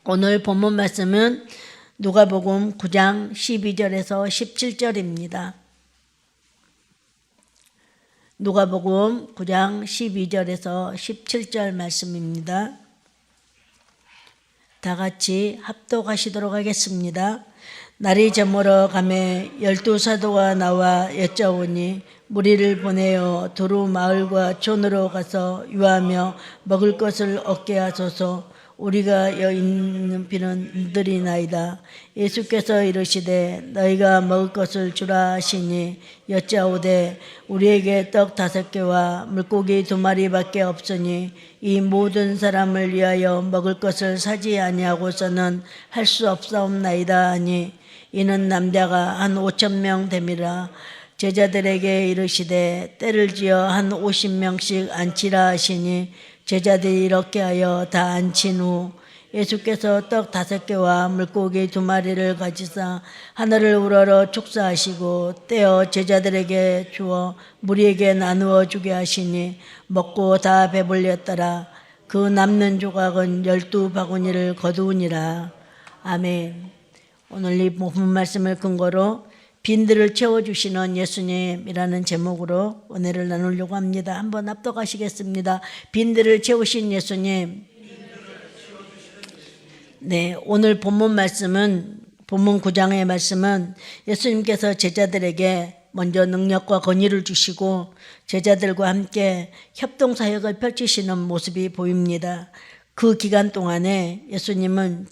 오늘 본문 말씀은 누가복음 9장 12절에서 17절입니다. 누가복음 9장 12절에서 17절 말씀입니다. 다 같이 합독하시도록 하겠습니다. 날이 저물어 가매 12사도가 나와 여짜오니 무리를 보내어 두루 마을과 촌으로 가서 유하며 먹을 것을 얻게 하소서. 우리가 여 있는 비는 들이나이다. 예수께서 이르시되 너희가 먹을 것을 주라 하시니 여짜오되 우리에게 떡 5개와 물고기 2마리밖에 없으니 이 모든 사람을 위하여 먹을 것을 사지 아니하고서는 할 수 없사옵나이다 하니 이는 남자가 한 5,000명 됨이라. 제자들에게 이르시되 때를 지어 한 50명씩 앉히라 하시니 제자들이 이렇게 하여 다 앉힌 후 예수께서 떡 5개와 물고기 2마리를 가지사 하늘을 우러러 축사하시고 떼어 제자들에게 주어 무리에게 나누어 주게 하시니 먹고 다 배불렸더라. 그 남는 조각은 12바구니를 거두으니라. 아멘. 오늘 이 본문 말씀을 근거로 빈들을 채워주시는 예수님이라는 제목으로 은혜를 나누려고 합니다. 한번 합독하시겠습니다. 빈들을 채우신 예수님. 네, 오늘 본문 말씀은, 본문 9장의 말씀은 예수님께서 제자들에게 먼저 능력과 권위를 주시고 제자들과 함께 협동사역을 펼치시는 모습이 보입니다. 그 기간 동안에 예수님은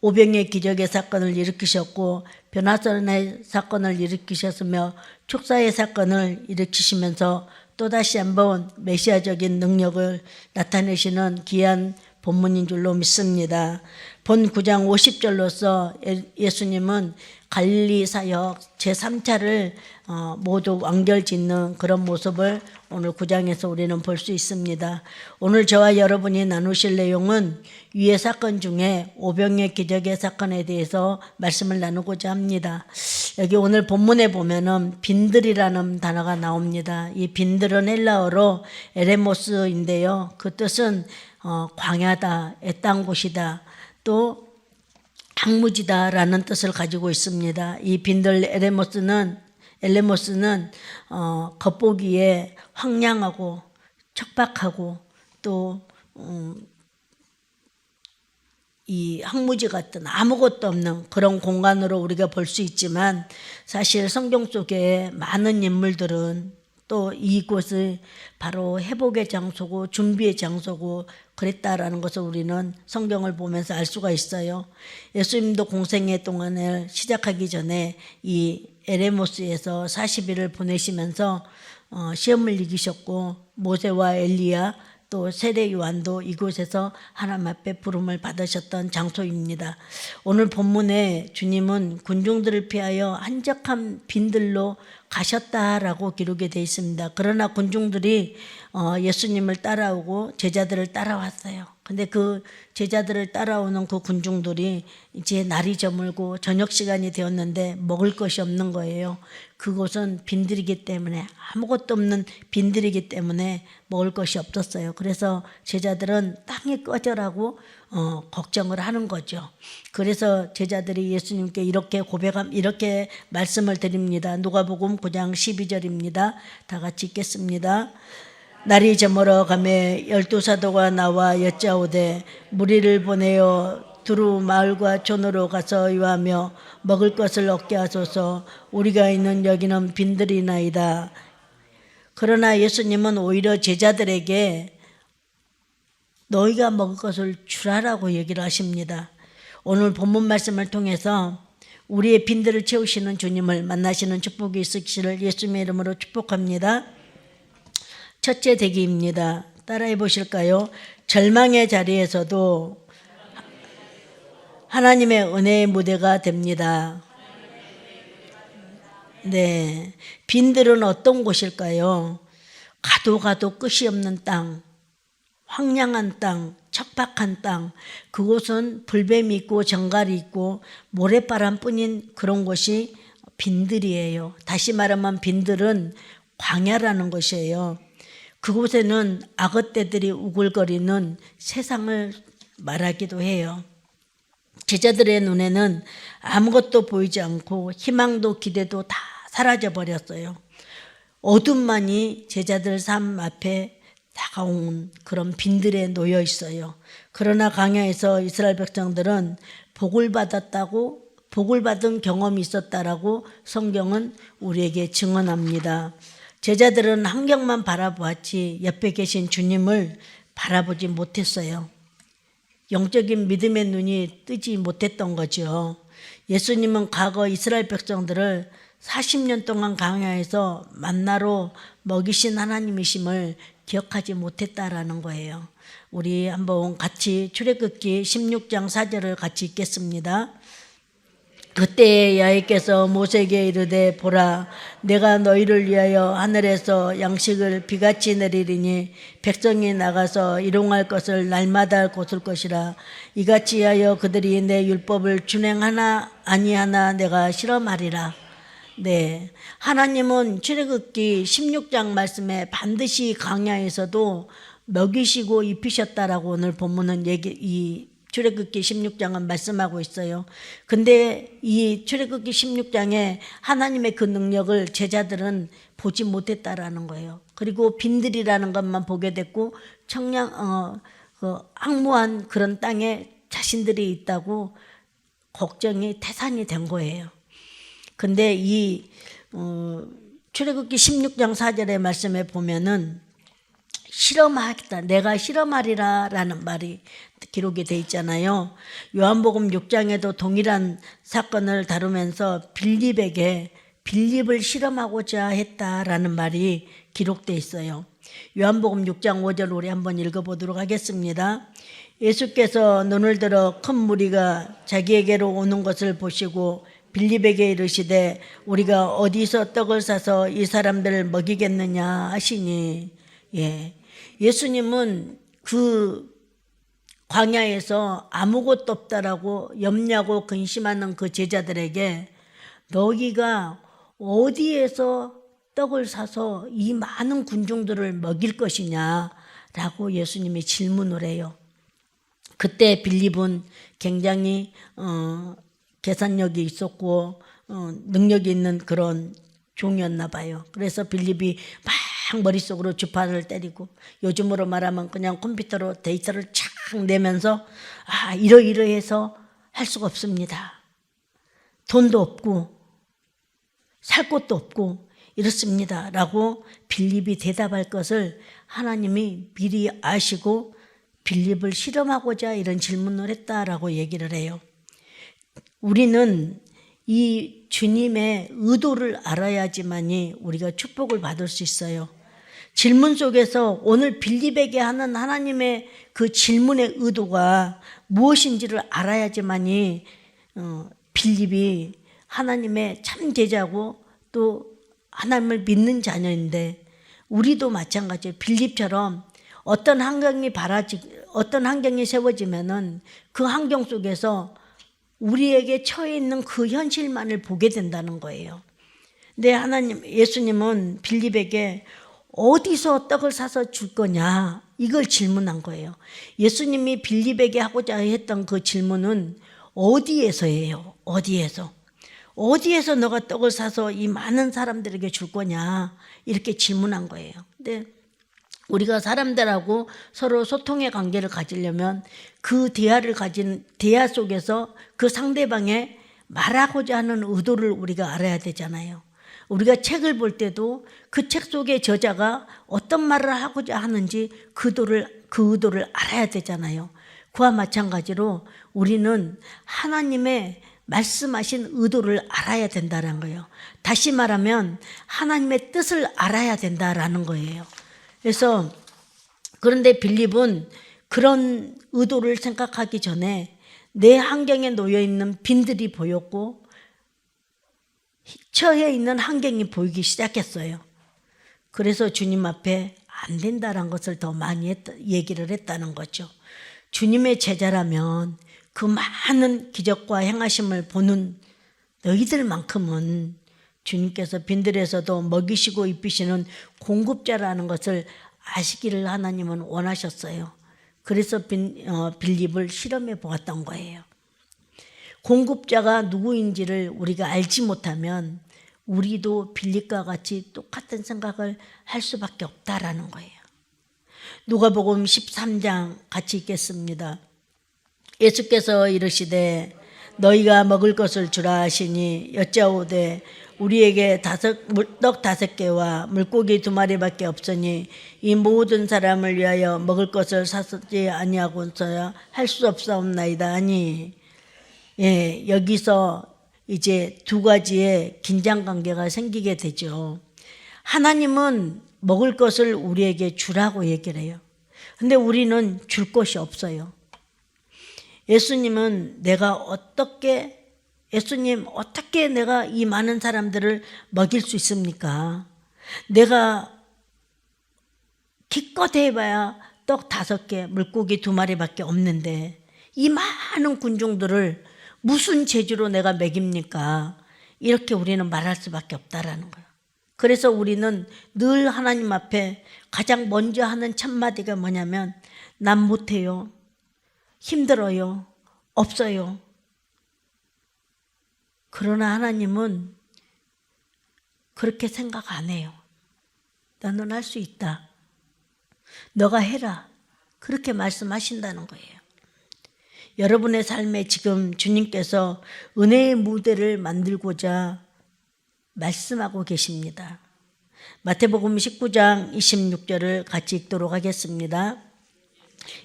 오병의 기적의 사건을 일으키셨고 변화선의 사건을 일으키셨으며 축사의 사건을 일으키시면서 또다시 한번 메시아적인 능력을 나타내시는 귀한 본문인 줄로 믿습니다. 본 9장 50절로서 예수님은 갈릴리 사역 제3차를 모두 완결짓는 그런 모습을 오늘 9장에서 우리는 볼 수 있습니다. 오늘 저와 여러분이 나누실 내용은 위의 사건 중에 오병의 기적의 사건에 대해서 말씀을 나누고자 합니다. 여기 오늘 본문에 보면은 빈들이라는 단어가 나옵니다. 이 빈들은 헬라어로 에레모스인데요. 그 뜻은 광야다, 애딴 곳이다, 또 황무지다라는 뜻을 가지고 있습니다. 이 빈들 엘레모스는 겉보기에 황량하고 척박하고 또 이 황무지 같은 아무것도 없는 그런 공간으로 우리가 볼 수 있지만 사실 성경 속에 많은 인물들은 또 이곳을 바로 회복의 장소고 준비의 장소고 그랬다라는 것을 우리는 성경을 보면서 알 수가 있어요. 예수님도 공생애 동안을 시작하기 전에 이 에레모스에서 40일을 보내시면서 시험을 이기셨고 모세와 엘리야 또 세례 요한도 이곳에서 하나님 앞에 부름을 받으셨던 장소입니다. 오늘 본문에 주님은 군중들을 피하여 한적한 빈들로 가셨다라고 기록이 되어 있습니다. 그러나 군중들이 예수님을 따라오고 제자들을 따라왔어요. 근데 그 제자들을 따라오는 그 군중들이 이제 날이 저물고 저녁 시간이 되었는데 먹을 것이 없는 거예요. 그곳은 빈들이기 때문에, 아무것도 없는 빈들이기 때문에 먹을 것이 없었어요. 그래서 제자들은 땅이 꺼져라고 걱정을 하는 거죠. 그래서 제자들이 예수님께 이렇게 말씀을 드립니다. 누가복음 9장 12절입니다. 다 같이 읽겠습니다. 날이 저물어 가매 12사도가 나와 여짜오되 무리를 보내어 두루 마을과 촌으로 가서 유하며 먹을 것을 얻게 하소서. 우리가 있는 여기는 빈들이나이다. 그러나 예수님은 오히려 제자들에게 너희가 먹을 것을 주라라고 얘기를 하십니다. 오늘 본문 말씀을 통해서 우리의 빈들을 채우시는 주님을 만나시는 축복이 있으시기를 예수님의 이름으로 축복합니다. 첫째 대기입니다. 따라해 보실까요? 절망의 자리에서도 하나님의 은혜의 무대가 됩니다. 네, 빈들은 어떤 곳일까요? 가도 끝이 없는 땅, 황량한 땅, 척박한 땅, 그곳은 불뱀이 있고 정갈이 있고 모래바람뿐인 그런 곳이 빈들이에요. 다시 말하면 빈들은 광야라는 것이에요. 그곳에는 악어떼들이 우글거리는 세상을 말하기도 해요. 제자들의 눈에는 아무것도 보이지 않고 희망도 기대도 다 사라져 버렸어요. 어둠만이 제자들 삶 앞에 다가온 그런 빈들에 놓여 있어요. 그러나 광야에서 이스라엘 백성들은 복을 받은 경험이 있었다라고 성경은 우리에게 증언합니다. 제자들은 환경만 바라보았지 옆에 계신 주님을 바라보지 못했어요. 영적인 믿음의 눈이 뜨지 못했던 거죠. 예수님은 과거 이스라엘 백성들을 40년 동안 광야에서 만나로 먹이신 하나님이심을 기억하지 못했다라는 거예요. 우리 한번 같이 출애굽기 16장 4절을 같이 읽겠습니다. 그때 야훼께서 모세에게 이르되 보라 내가 너희를 위하여 하늘에서 양식을 비같이 내리리니 백성이 나가서 일용할 것을 날마다 할 것이라 이같이 하여 그들이 내 율법을 준행하나 아니하나 내가 실험하리라. 네, 하나님은 출애굽기 16장 말씀에 반드시 광야에서도 먹이시고 입히셨다라고 오늘 본문은 이 출애굽기 16장은 말씀하고 있어요. 근데 이 출애굽기 16장에 하나님의 그 능력을 제자들은 보지 못했다라는 거예요. 그리고 빈들이라는 것만 보게 됐고 황무한 그런 땅에 자신들이 있다고 걱정이 태산이 된 거예요. 근데 이 출애굽기 16장 4절의 말씀에 보면은 실험하겠다. 내가 실험하리라 라는 말이 기록이 되어 있잖아요. 요한복음 6장에도 동일한 사건을 다루면서 빌립을 실험하고자 했다라는 말이 기록되어 있어요. 요한복음 6장 5절 우리 한번 읽어보도록 하겠습니다. 예수께서 눈을 들어 큰 무리가 자기에게로 오는 것을 보시고 빌립에게 이르시되 우리가 어디서 떡을 사서 이 사람들을 먹이겠느냐 하시니 예수님은 그 광야에서 아무것도 없다라고 염려하고 근심하는 그 제자들에게 너희가 어디에서 떡을 사서 이 많은 군중들을 먹일 것이냐라고 예수님이 질문을 해요. 그때 빌립은 굉장히 계산력이 있었고 능력이 있는 그런 종이었나 봐요. 그래서 빌립이 막 머릿속으로 주파를 때리고 요즘으로 말하면 그냥 컴퓨터로 데이터를 착 내면서 이러이러해서 할 수가 없습니다. 돈도 없고 살 곳도 없고 이렇습니다 라고 빌립이 대답할 것을 하나님이 미리 아시고 빌립을 실험하고자 이런 질문을 했다라고 얘기를 해요. 우리는 이 주님의 의도를 알아야지만이 우리가 축복을 받을 수 있어요. 질문 속에서 오늘 빌립에게 하는 하나님의 그 질문의 의도가 무엇인지를 알아야지만이 빌립이 하나님의 참 제자고 또 하나님을 믿는 자녀인데 우리도 마찬가지예요. 빌립처럼 어떤 환경이 세워지면은 그 환경 속에서 우리에게 처해 있는 그 현실만을 보게 된다는 거예요. 근데 예수님은 빌립에게 어디서 떡을 사서 줄 거냐 이걸 질문한 거예요. 예수님이 빌립에게 하고자 했던 그 질문은 어디에서예요? 어디에서 너가 떡을 사서 이 많은 사람들에게 줄 거냐 이렇게 질문한 거예요. 근데 우리가 사람들하고 서로 소통의 관계를 가지려면 그 대화 속에서 그 상대방의 말하고자 하는 의도를 우리가 알아야 되잖아요. 우리가 책을 볼 때도 그 책 속의 저자가 어떤 말을 하고자 하는지 그 의도를 알아야 되잖아요. 그와 마찬가지로 우리는 하나님의 말씀하신 의도를 알아야 된다는 거예요. 다시 말하면 하나님의 뜻을 알아야 된다라는 거예요. 그래서 그런데 빌립은 그런 의도를 생각하기 전에 내 환경에 놓여 있는 빈들이 보였고 처해 있는 환경이 보이기 시작했어요. 그래서 주님 앞에 안 된다는 것을 더 많이 얘기를 했다는 거죠. 주님의 제자라면 그 많은 기적과 행하심을 보는 너희들만큼은 주님께서 빈들에서도 먹이시고 입히시는 공급자라는 것을 아시기를 하나님은 원하셨어요. 그래서 빌립을 실험해 보았던 거예요. 공급자가 누구인지를 우리가 알지 못하면 우리도 빌립과 같이 똑같은 생각을 할 수밖에 없다라는 거예요. 누가복음 13장 같이 읽겠습니다. 예수께서 이르시되 너희가 먹을 것을 주라 하시니 여짜오되 우리에게 떡 5개와 물고기 2마리밖에 없으니 이 모든 사람을 위하여 먹을 것을 사지 아니하고서야 할 수 없사옵나이다 하니, 여기서 이제 두 가지의 긴장 관계가 생기게 되죠. 하나님은 먹을 것을 우리에게 주라고 얘기를 해요. 근데 우리는 줄 것이 없어요. 예수님은 예수님 어떻게 내가 이 많은 사람들을 먹일 수 있습니까? 내가 기껏 해봐야 떡 5개, 물고기 2마리밖에 없는데 이 많은 군중들을 무슨 재주로 내가 먹입니까? 이렇게 우리는 말할 수밖에 없다라는 거예요. 그래서 우리는 늘 하나님 앞에 가장 먼저 하는 첫마디가 뭐냐면 난 못해요. 힘들어요. 없어요. 그러나 하나님은 그렇게 생각 안 해요. 너는 할 수 있다. 너가 해라. 그렇게 말씀하신다는 거예요. 여러분의 삶에 지금 주님께서 은혜의 무대를 만들고자 말씀하고 계십니다. 마태복음 19장 26절을 같이 읽도록 하겠습니다.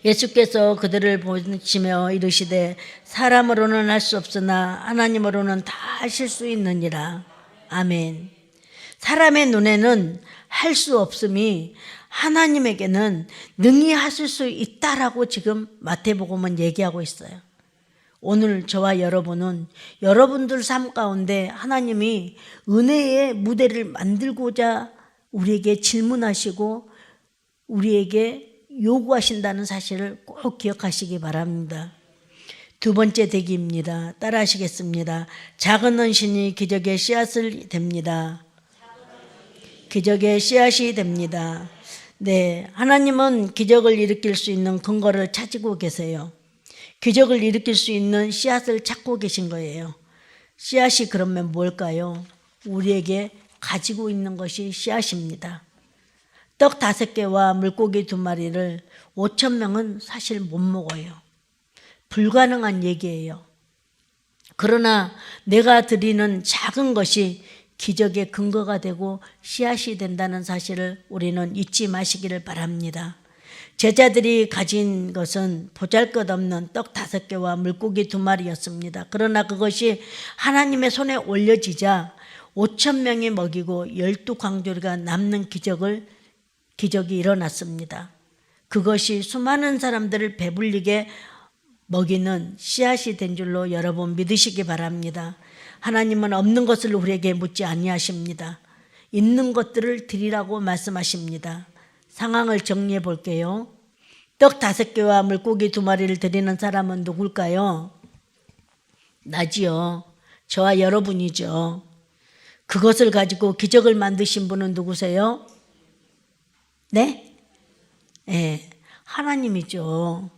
예수께서 그들을 보시며 이르시되 사람으로는 할 수 없으나 하나님으로는 다 하실 수 있느니라. 아멘. 사람의 눈에는 할 수 없음이 하나님에게는 능히 하실 수 있다라고 지금 마태복음은 얘기하고 있어요. 오늘 저와 여러분은 여러분들 삶 가운데 하나님이 은혜의 무대를 만들고자 우리에게 질문하시고 우리에게 요구하신다는 사실을 꼭 기억하시기 바랍니다. 두 번째 대기입니다. 따라 하시겠습니다. 작은 헌신이 기적의 씨앗을 됩니다. 기적의 씨앗이 됩니다. 네, 하나님은 기적을 일으킬 수 있는 근거를 찾고 계세요. 기적을 일으킬 수 있는 씨앗을 찾고 계신 거예요. 씨앗이 그러면 뭘까요? 우리에게 가지고 있는 것이 씨앗입니다. 떡 5개와 물고기 2마리를 5,000명은 사실 못 먹어요. 불가능한 얘기예요. 그러나 내가 드리는 작은 것이 기적의 근거가 되고 씨앗이 된다는 사실을 우리는 잊지 마시기를 바랍니다. 제자들이 가진 것은 보잘것없는 떡 5개와 물고기 2마리였습니다. 그러나 그것이 하나님의 손에 올려지자 5,000명이 먹이고 12광주리가 남는 기적이 일어났습니다. 그것이 수많은 사람들을 배불리게 먹이는 씨앗이 된 줄로 여러분 믿으시기 바랍니다. 하나님은 없는 것을 우리에게 묻지 아니하십니다. 있는 것들을 드리라고 말씀하십니다. 상황을 정리해 볼게요. 떡 5개와 물고기 2마리를 드리는 사람은 누굴까요? 나지요. 저와 여러분이죠. 그것을 가지고 기적을 만드신 분은 누구세요? 네? 네, 하나님이죠.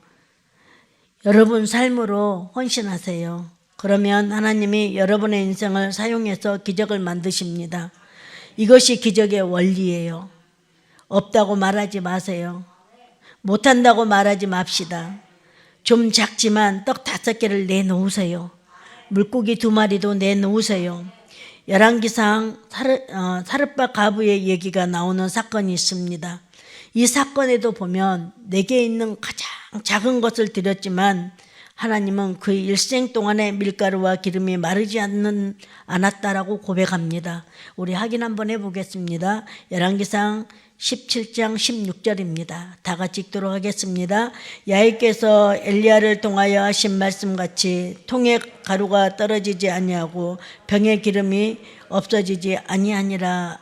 여러분 삶으로 헌신하세요. 그러면 하나님이 여러분의 인생을 사용해서 기적을 만드십니다. 이것이 기적의 원리예요. 없다고 말하지 마세요. 못한다고 말하지 맙시다. 좀 작지만 떡 5개를 내놓으세요. 물고기 2마리도 내놓으세요. 열왕기상 사르밧 과부의 얘기가 나오는 사건이 있습니다. 이 사건에도 보면 내게 있는 가장 작은 것을 드렸지만 하나님은 그의 일생 동안의 밀가루와 기름이 마르지 않았다라고 고백합니다. 우리 확인 한번 해보겠습니다. 열왕기상 17장 16절입니다. 다 같이 읽도록 하겠습니다. 야훼께서 엘리야를 통하여 하신 말씀같이 통에 가루가 떨어지지 아니하고 병에 기름이 없어지지 아니하니라.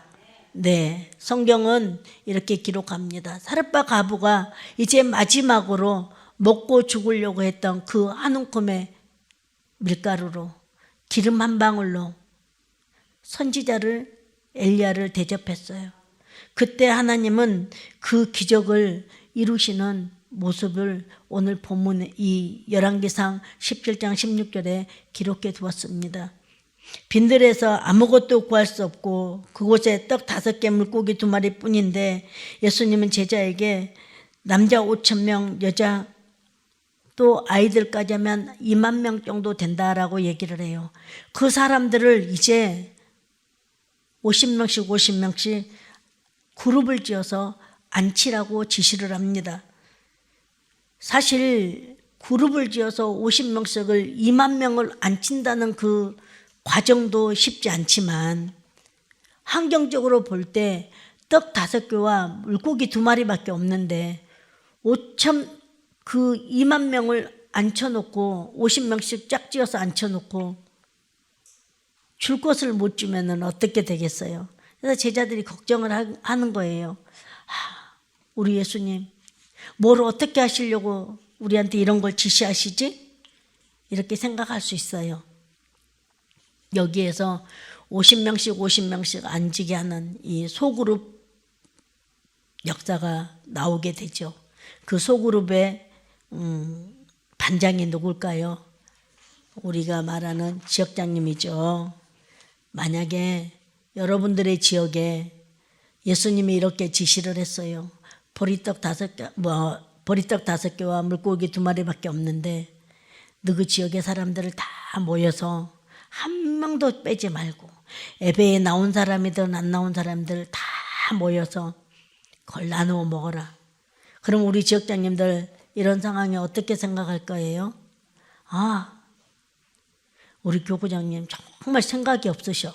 네, 성경은 이렇게 기록합니다. 사르밧 과부가 이제 마지막으로 먹고 죽으려고 했던 그 한 움큼의 밀가루로 기름 한 방울로 선지자를 엘리야를 대접했어요. 그때 하나님은 그 기적을 이루시는 모습을 오늘 본문에 이 열왕기상 17장 16절에 기록해 두었습니다. 빈들에서 아무것도 구할 수 없고 그곳에 떡 5개 물고기 2마리 뿐인데 예수님은 제자에게 남자 5,000명, 여자 또 아이들까지 하면 2만 명 정도 된다라고 얘기를 해요. 그 사람들을 이제 50명씩 그룹을 지어서 앉히라고 지시를 합니다. 사실 그룹을 지어서 50명씩을 2만 명을 앉힌다는 그 과정도 쉽지 않지만 환경적으로 볼 때 떡 5개와 물고기 2마리밖에 없는데 2만 명을 앉혀놓고 50명씩 짝 지어서 앉혀놓고 줄 것을 못 주면 어떻게 되겠어요? 그래서 제자들이 걱정을 하는 거예요. 우리 예수님 뭘 어떻게 하시려고 우리한테 이런 걸 지시하시지? 이렇게 생각할 수 있어요. 여기에서 50명씩 앉히게 하는 이 소그룹 역사가 나오게 되죠. 그 소그룹의 반장이 누굴까요? 우리가 말하는 지역장님이죠. 만약에 여러분들의 지역에 예수님이 이렇게 지시를 했어요. 보리떡 5개와 물고기 2마리밖에 없는데 너희 지역의 사람들을 다 모여서 한 명도 빼지 말고 예배에 나온 사람이든 안 나온 사람들 다 모여서 그걸 나누어 먹어라. 그럼 우리 지역장님들 이런 상황에 어떻게 생각할 거예요? 우리 교구장님 정말 생각이 없으셔.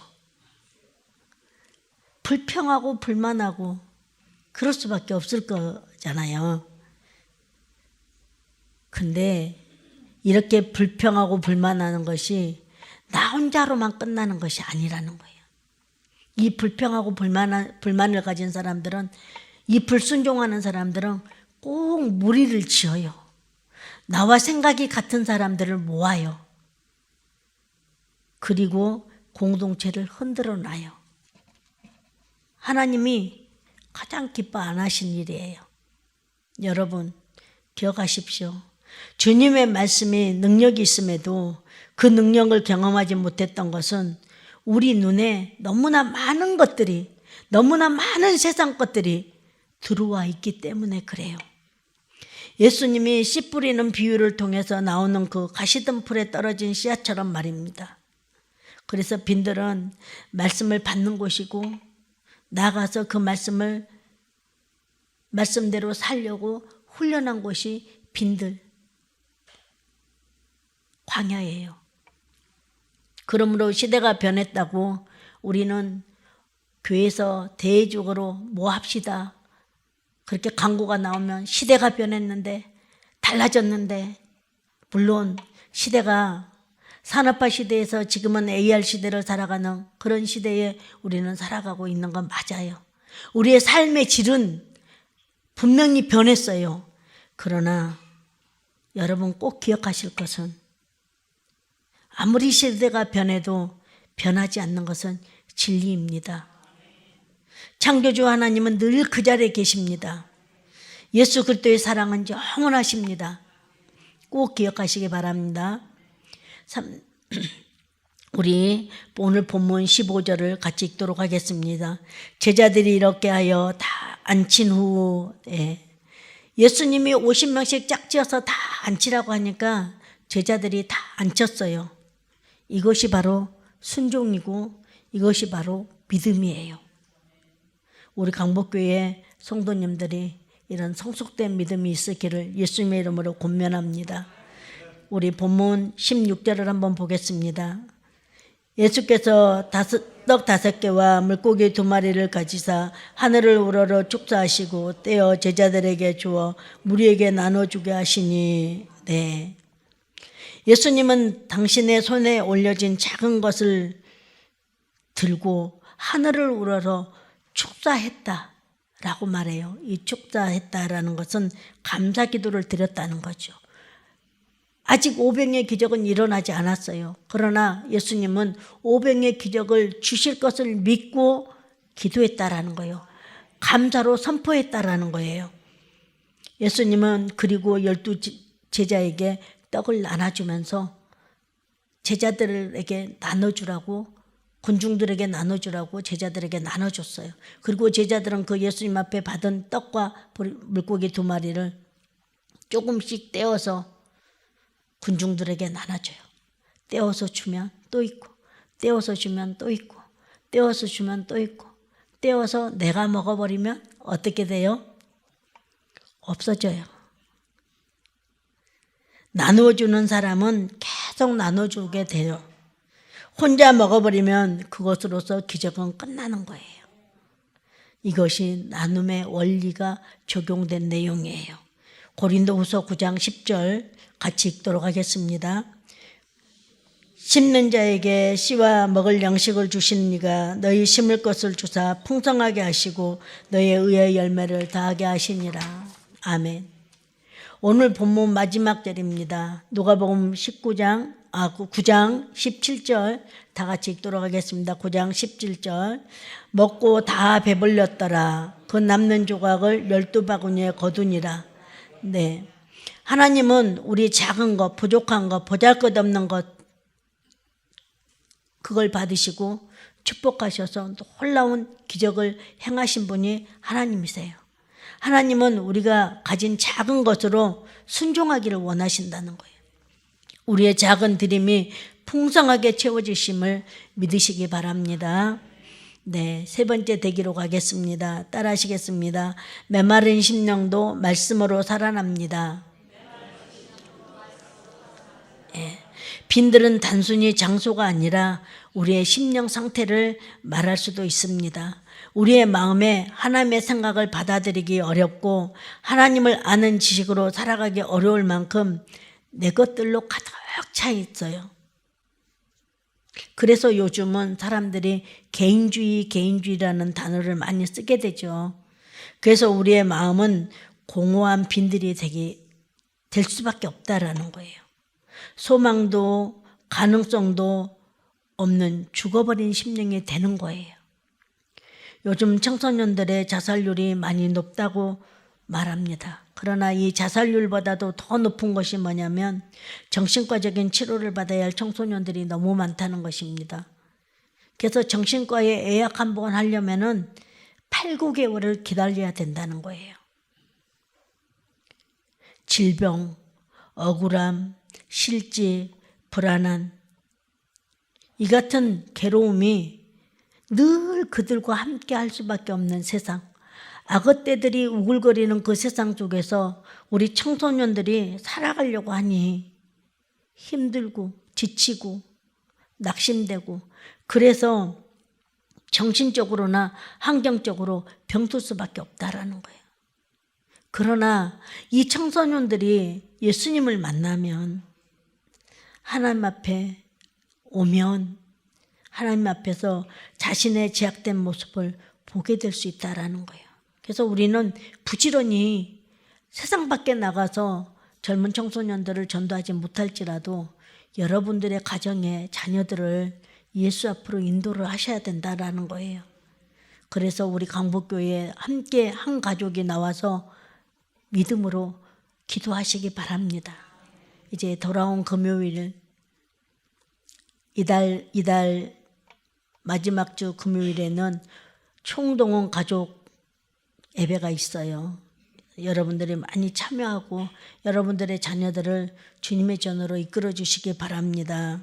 불평하고 불만하고 그럴 수밖에 없을 거잖아요. 근데 이렇게 불평하고 불만하는 것이 나 혼자로만 끝나는 것이 아니라는 거예요. 이 불평하고 불만을 가진 사람들은, 이 불순종하는 사람들은 꼭 무리를 지어요. 나와 생각이 같은 사람들을 모아요. 그리고 공동체를 흔들어 놔요. 하나님이 가장 기뻐 안 하신 일이에요. 여러분 기억하십시오. 주님의 말씀이 능력이 있음에도 그 능력을 경험하지 못했던 것은 우리 눈에 너무나 많은 것들이, 너무나 많은 세상 것들이 들어와 있기 때문에 그래요. 예수님이 씨 뿌리는 비유를 통해서 나오는 그 가시덤 풀에 떨어진 씨앗처럼 말입니다. 그래서 빈들은 말씀을 받는 곳이고 나가서 그 말씀대로 살려고 훈련한 곳이 빈들, 광야예요. 그러므로 시대가 변했다고 우리는 교회에서 대외적으로 뭐 합시다 그렇게 광고가 나오면 시대가 변했는데, 달라졌는데, 물론 시대가 산업화 시대에서 지금은 AR 시대를 살아가는 그런 시대에 우리는 살아가고 있는 건 맞아요. 우리의 삶의 질은 분명히 변했어요. 그러나 여러분 꼭 기억하실 것은 아무리 시대가 변해도 변하지 않는 것은 진리입니다. 창조주 하나님은 늘 그 자리에 계십니다. 예수 그리스도의 사랑은 영원하십니다. 꼭 기억하시기 바랍니다. 우리 오늘 본문 15절을 같이 읽도록 하겠습니다. 제자들이 이렇게 하여 다 앉힌 후에 예수님이 50명씩 짝지어서 다 앉히라고 하니까 제자들이 다 앉혔어요. 이것이 바로 순종이고 이것이 바로 믿음이에요. 우리 강복교회 성도님들이 이런 성숙된 믿음이 있으기를 예수님의 이름으로 권면합니다. 우리 본문 16절을 한번 보겠습니다. 예수께서 떡 5개와 물고기 2마리를 가지사 하늘을 우러러 축사하시고 떼어 제자들에게 주어 무리에게 나눠주게 하시니. 네. 예수님은 당신의 손에 올려진 작은 것을 들고 하늘을 우러러 축사했다라고 말해요. 이 축사했다라는 것은 감사 기도를 드렸다는 거죠. 아직 오병의 기적은 일어나지 않았어요. 그러나 예수님은 오병의 기적을 주실 것을 믿고 기도했다라는 거예요. 감사로 선포했다라는 거예요. 예수님은 그리고 12 제자에게 떡을 나눠주면서 제자들에게 나눠주라고, 군중들에게 나눠주라고 제자들에게 나눠줬어요. 그리고 제자들은 그 예수님 앞에 받은 떡과 물고기 2마리를 조금씩 떼어서 군중들에게 나눠줘요. 떼어서 주면 또 있고, 떼어서 주면 또 있고, 떼어서 주면 또 있고, 떼어서 내가 먹어버리면 어떻게 돼요? 없어져요. 나눠주는 사람은 계속 나눠주게 돼요. 혼자 먹어버리면 그것으로서 기적은 끝나는 거예요. 이것이 나눔의 원리가 적용된 내용이에요. 고린도후서 9장 10절 같이 읽도록 하겠습니다. 심는 자에게 씨와 먹을 양식을 주신 이가 너희 심을 것을 주사 풍성하게 하시고 너희의 의의 열매를 다하게 하시니라. 아멘. 오늘 본문 마지막 절입니다. 누가복음 9장 17절 다 같이 읽도록 하겠습니다. 9장 17절. 먹고 다 배불렸더라. 그 남는 조각을 12바구니에 거두니라. 네. 하나님은 우리 작은 것, 부족한 것, 보잘것없는 것 그걸 받으시고 축복하셔서 놀라운 기적을 행하신 분이 하나님이세요. 하나님은 우리가 가진 작은 것으로 순종하기를 원하신다는 거예요. 우리의 작은 드림이 풍성하게 채워지심을 믿으시기 바랍니다. 네, 3번째 대기로 가겠습니다. 따라하시겠습니다. 메마른 심령도 말씀으로 살아납니다. 네, 빈들은 단순히 장소가 아니라 우리의 심령 상태를 말할 수도 있습니다. 우리의 마음에 하나님의 생각을 받아들이기 어렵고 하나님을 아는 지식으로 살아가기 어려울 만큼 내 것들로 가득 차 있어요. 그래서 요즘은 사람들이 개인주의라는 단어를 많이 쓰게 되죠. 그래서 우리의 마음은 공허한 빈들이 될 수밖에 없다라는 거예요. 소망도 가능성도 없는 죽어버린 심령이 되는 거예요. 요즘 청소년들의 자살률이 많이 높다고 말합니다. 그러나 이 자살률보다도 더 높은 것이 뭐냐면 정신과적인 치료를 받아야 할 청소년들이 너무 많다는 것입니다. 그래서 정신과에 예약 한 번 하려면은 8, 9개월을 기다려야 된다는 거예요. 질병, 억울함, 실지, 불안한 이 같은 괴로움이 늘 그들과 함께 할 수밖에 없는 세상, 악어떼들이 우글거리는 그 세상 속에서 우리 청소년들이 살아가려고 하니 힘들고 지치고 낙심되고 그래서 정신적으로나 환경적으로 병들 수밖에 없다라는 거예요. 그러나 이 청소년들이 예수님을 만나면 하나님 앞에 오면 하나님 앞에서 자신의 제약된 모습을 보게 될 수 있다라는 거예요. 그래서 우리는 부지런히 세상 밖에 나가서 젊은 청소년들을 전도하지 못할지라도 여러분들의 가정의 자녀들을 예수 앞으로 인도를 하셔야 된다라는 거예요. 그래서 우리 강북교회에 함께 한 가족이 나와서 믿음으로 기도하시기 바랍니다. 이제 돌아온 금요일 이달 마지막 주 금요일에는 총동원 가족 예배가 있어요. 여러분들이 많이 참여하고 여러분들의 자녀들을 주님의 전으로 이끌어 주시기 바랍니다.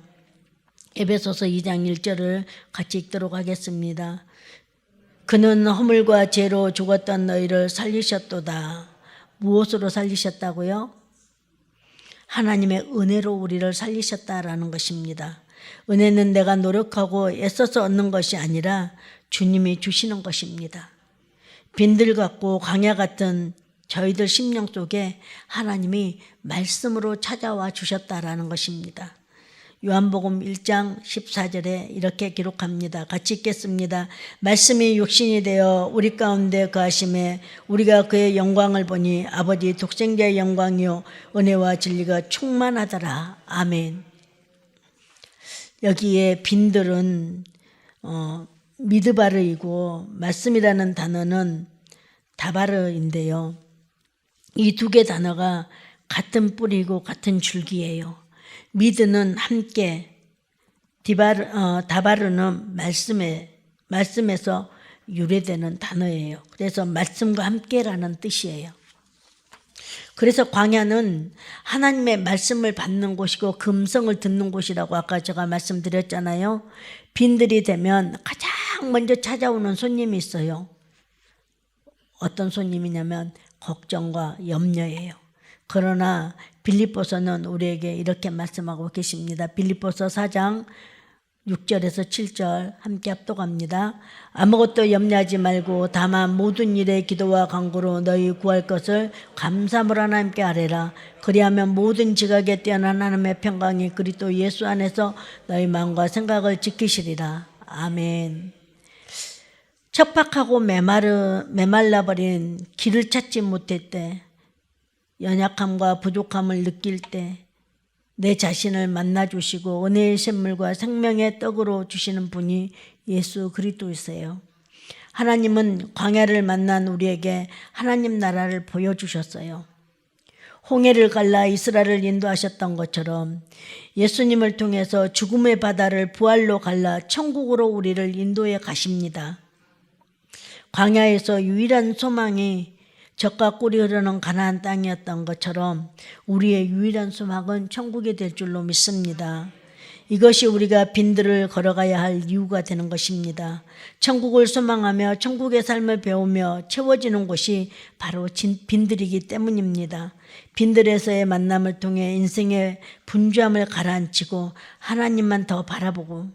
에베소서 2장 1절을 같이 읽도록 하겠습니다. 그는 허물과 죄로 죽었던 너희를 살리셨도다. 무엇으로 살리셨다고요? 하나님의 은혜로 우리를 살리셨다라는 것입니다. 은혜는 내가 노력하고 애써서 얻는 것이 아니라 주님이 주시는 것입니다. 빈들 같고 광야 같은 저희들 심령 속에 하나님이 말씀으로 찾아와 주셨다라는 것입니다. 요한복음 1장 14절에 이렇게 기록합니다. 같이 읽겠습니다. 말씀이 육신이 되어 우리 가운데 거하심에 우리가 그의 영광을 보니 아버지 독생자의 영광이요 은혜와 진리가 충만하더라. 아멘. 여기에 빈들은 미드바르이고 말씀이라는 단어는 다바르인데요. 이 두 개 단어가 같은 뿌리고 같은 줄기예요. 미드는 함께, 다바르는 말씀에서 유래되는 단어예요. 그래서 말씀과 함께라는 뜻이에요. 그래서 광야는 하나님의 말씀을 받는 곳이고 금성을 듣는 곳이라고 아까 제가 말씀드렸잖아요. 빈들이 되면 가장 먼저 찾아오는 손님이 있어요. 어떤 손님이냐면 걱정과 염려예요. 그러나 빌립보서는 우리에게 이렇게 말씀하고 계십니다. 빌립보서 4장 6절에서 7절 함께 합독합니다. 아무것도 염려하지 말고 다만 모든 일에 기도와 간구로 너희 구할 것을 감사함으로 하나님께 아뢰라. 그리하면 모든 지각에 뛰어난 하나님의 평강이 그리스도 예수 안에서 너희 마음과 생각을 지키시리라. 아멘. 척박하고 메말라버린 길을 찾지 못할 때, 연약함과 부족함을 느낄 때 내 자신을 만나주시고 은혜의 샘물과 생명의 떡으로 주시는 분이 예수 그리스도이세요. 하나님은 광야를 만난 우리에게 하나님 나라를 보여주셨어요. 홍해를 갈라 이스라엘을 인도하셨던 것처럼 예수님을 통해서 죽음의 바다를 부활로 갈라 천국으로 우리를 인도해 가십니다. 광야에서 유일한 소망이 젖과 꿀이 흐르는 가나안 땅이었던 것처럼 우리의 유일한 소망은 천국이 될 줄로 믿습니다. 이것이 우리가 빈들을 걸어가야 할 이유가 되는 것입니다. 천국을 소망하며 천국의 삶을 배우며 채워지는 곳이 바로 빈들이기 때문입니다. 빈들에서의 만남을 통해 인생의 분주함을 가라앉히고 하나님만 더 바라보고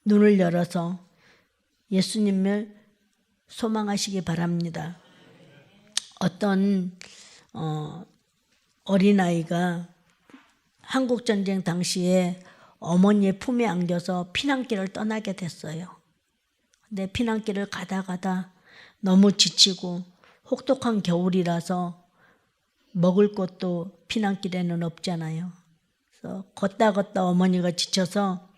눈을 열어서 예수님을 소망하시기 바랍니다. 어떤 어린아이가 한국전쟁 당시에 어머니의 품에 안겨서 피난길을 떠나게 됐어요. 근데 피난길을 가다 너무 지치고 혹독한 겨울이라서 먹을 것도 피난길에는 없잖아요. 그래서 걷다 어머니가 지쳐서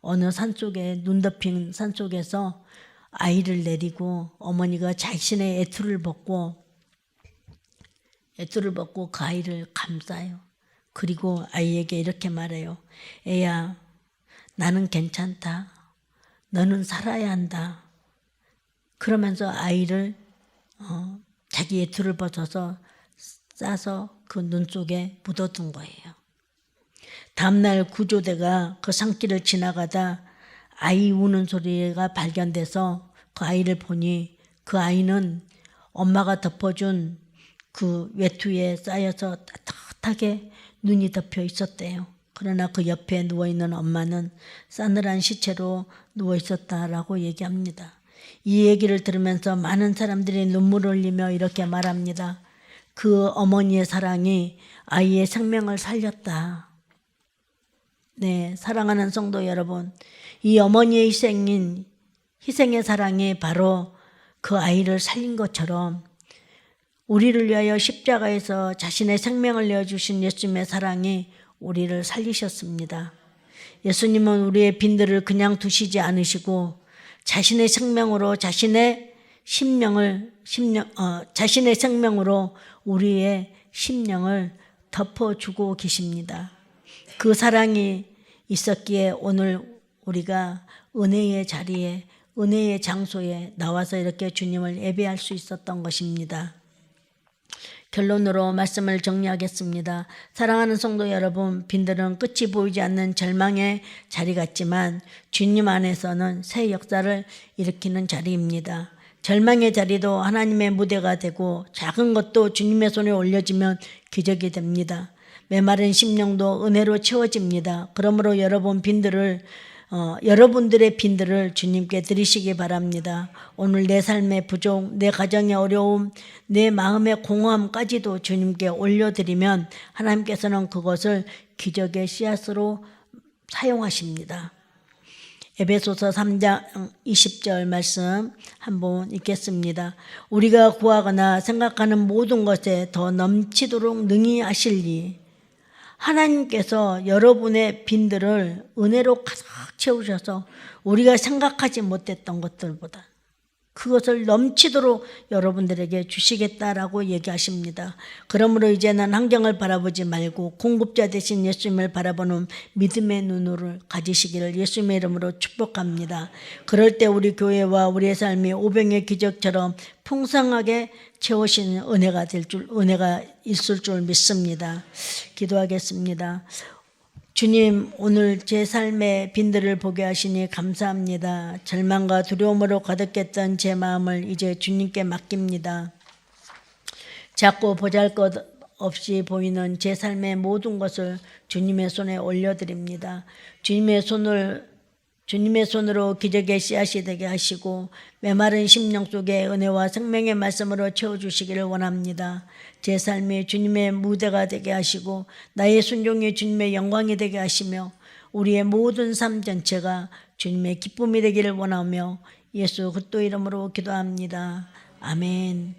어느 산속에, 눈 덮인 산속에서 아이를 내리고 어머니가 자신의 애투를 벗고 그 아이를 감싸요. 그리고 아이에게 이렇게 말해요. 애야, 나는 괜찮다. 너는 살아야 한다. 그러면서 아이를 자기 애투를 벗어서 싸서 그 눈 속에 묻어둔 거예요. 다음날 구조대가 그 산길을 지나가다 아이 우는 소리가 발견돼서 그 아이를 보니 그 아이는 엄마가 덮어준 그 외투에 쌓여서 따뜻하게 눈이 덮여 있었대요. 그러나 그 옆에 누워있는 엄마는 싸늘한 시체로 누워있었다라고 얘기합니다. 이 얘기를 들으면서 많은 사람들이 눈물을 흘리며 이렇게 말합니다. 그 어머니의 사랑이 아이의 생명을 살렸다. 네, 사랑하는 성도 여러분, 이 어머니의 희생의 사랑이 바로 그 아이를 살린 것처럼 우리를 위하여 십자가에서 자신의 생명을 내어주신 예수님의 사랑이 우리를 살리셨습니다. 예수님은 우리의 빈들을 그냥 두시지 않으시고 자신의 생명으로 자신의 생명으로 우리의 심령을 덮어주고 계십니다. 그 사랑이 있었기에 오늘 우리가 은혜의 자리에, 은혜의 장소에 나와서 이렇게 주님을 예배할 수 있었던 것입니다. 결론으로 말씀을 정리하겠습니다. 사랑하는 성도 여러분, 빈들은 끝이 보이지 않는 절망의 자리 같지만 주님 안에서는 새 역사를 일으키는 자리입니다. 절망의 자리도 하나님의 무대가 되고 작은 것도 주님의 손에 올려지면 기적이 됩니다. 메마른 심령도 은혜로 채워집니다. 그러므로 여러분들의 빈들을 주님께 드리시기 바랍니다. 오늘 내 삶의 부족, 내 가정의 어려움, 내 마음의 공허함까지도 주님께 올려드리면 하나님께서는 그것을 기적의 씨앗으로 사용하십니다. 에베소서 3장 20절 말씀 한번 읽겠습니다. 우리가 구하거나 생각하는 모든 것에 더 넘치도록 능히 하실리 하나님께서 여러분의 빈들을 은혜로 가득 채우셔서 우리가 생각하지 못했던 것들보다 그것을 넘치도록 여러분들에게 주시겠다라고 얘기하십니다. 그러므로 이제는 환경을 바라보지 말고 공급자 되신 예수님을 바라보는 믿음의 눈을 가지시기를 예수님의 이름으로 축복합니다. 그럴 때 우리 교회와 우리의 삶이 오병의 기적처럼 풍성하게 채우시는 은혜가 있을 줄 믿습니다. 기도하겠습니다. 주님, 오늘 제 삶의 빈들을 보게 하시니 감사합니다. 절망과 두려움으로 가득했던 제 마음을 이제 주님께 맡깁니다. 작고 보잘것없이 보이는 제 삶의 모든 것을 주님의 손에 올려드립니다. 주님의 손으로 기적의 씨앗이 되게 하시고 메마른 심령 속에 은혜와 생명의 말씀으로 채워주시기를 원합니다. 제 삶이 주님의 무대가 되게 하시고 나의 순종이 주님의 영광이 되게 하시며 우리의 모든 삶 전체가 주님의 기쁨이 되기를 원하며 예수 그리스도 이름으로 기도합니다. 아멘.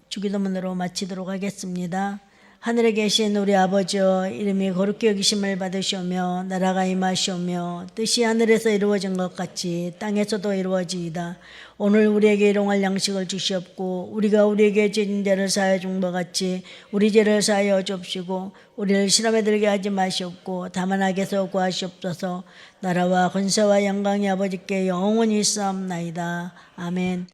주기도문으로 마치도록 하겠습니다. 하늘에 계신 우리 아버지여, 이름이 거룩히 여기심을 받으시오며 나라가 임하시오며 뜻이 하늘에서 이루어진 것 같이 땅에서도 이루어지이다. 오늘 우리에게 일용할 양식을 주시옵고 우리가 우리에게 지은 죄를 사하여 준 것 같이 우리 죄를 사하여 주옵시고 우리를 시험에 들게 하지 마시옵고 다만 악에서 구하시옵소서. 나라와 권세와 영광이 아버지께 영원히 있사옵나이다. 아멘.